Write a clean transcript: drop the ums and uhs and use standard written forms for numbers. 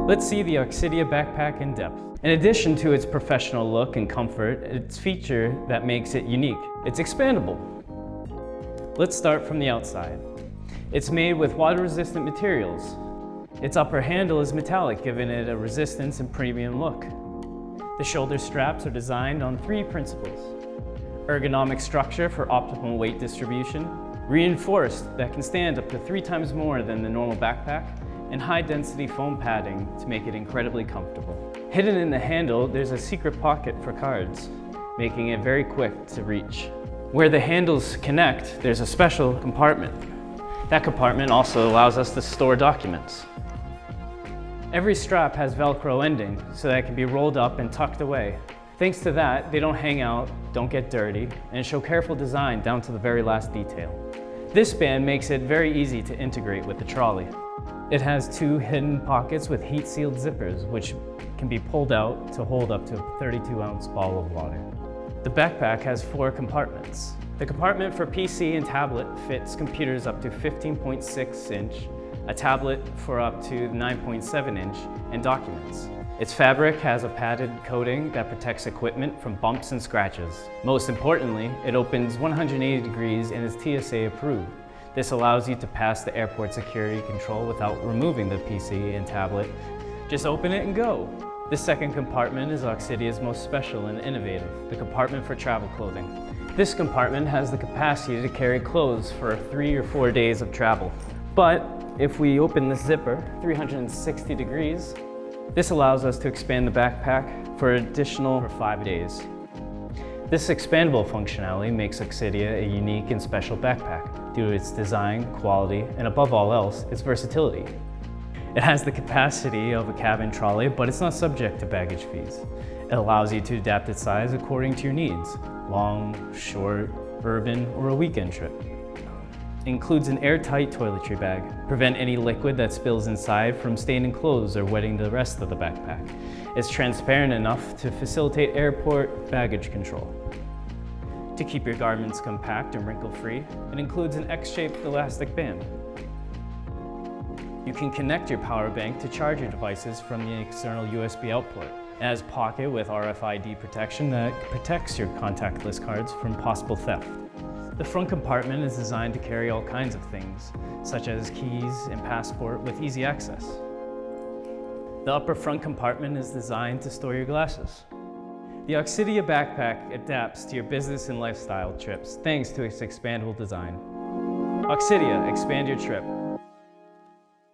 Let's see the Oxidia Backpack in depth. In addition to its professional look and comfort, its feature that makes it unique. It's expandable. Let's start from the outside. It's made with water-resistant materials. Its upper handle is metallic, giving it a resistance and premium look. The shoulder straps are designed on 3 principles. Ergonomic structure for optimal weight distribution, reinforced that can stand up to 3 times more than the normal backpack, and high-density foam padding to make it incredibly comfortable. Hidden in the handle, there's a secret pocket for cards, making it very quick to reach. Where the handles connect, there's a special compartment. That compartment also allows us to store documents. Every strap has Velcro ending, so that it can be rolled up and tucked away. Thanks to that, they don't hang out, don't get dirty, and show careful design down to the very last detail. This band makes it very easy to integrate with the trolley. It has 2 hidden pockets with heat-sealed zippers, which can be pulled out to hold up to a 32-ounce bottle of water. The backpack has 4 compartments. The compartment for PC and tablet fits computers up to 15.6 inch, a tablet for up to 9.7 inch, and documents. Its fabric has a padded coating that protects equipment from bumps and scratches. Most importantly, it opens 180 degrees and is TSA approved. This allows you to pass the airport security control without removing the PC and tablet. Just open it and go. The second compartment is Oxidia's most special and innovative, the compartment for travel clothing. This compartment has the capacity to carry clothes for 3 or 4 days of travel. But if we open the zipper 360 degrees, this allows us to expand the backpack for additional 5 days. This expandable functionality makes Oxidia a unique and special backpack due to its design, quality, and above all else, its versatility. It has the capacity of a cabin trolley, but it's not subject to baggage fees. It allows you to adapt its size according to your needs, long, short, urban, or a weekend trip. It includes an airtight toiletry bag, prevent any liquid that spills inside from staining clothes or wetting the rest of the backpack. It's transparent enough to facilitate airport baggage control. To keep your garments compact and wrinkle-free, it includes an X-shaped elastic band. You can connect your power bank to charge your devices from the external USB output. It has a pocket with RFID protection that protects your contactless cards from possible theft. The front compartment is designed to carry all kinds of things, such as keys and passport with easy access. The upper front compartment is designed to store your glasses. The Oxidia Backpack adapts to your business and lifestyle trips thanks to its expandable design. Oxidia, expand your trip.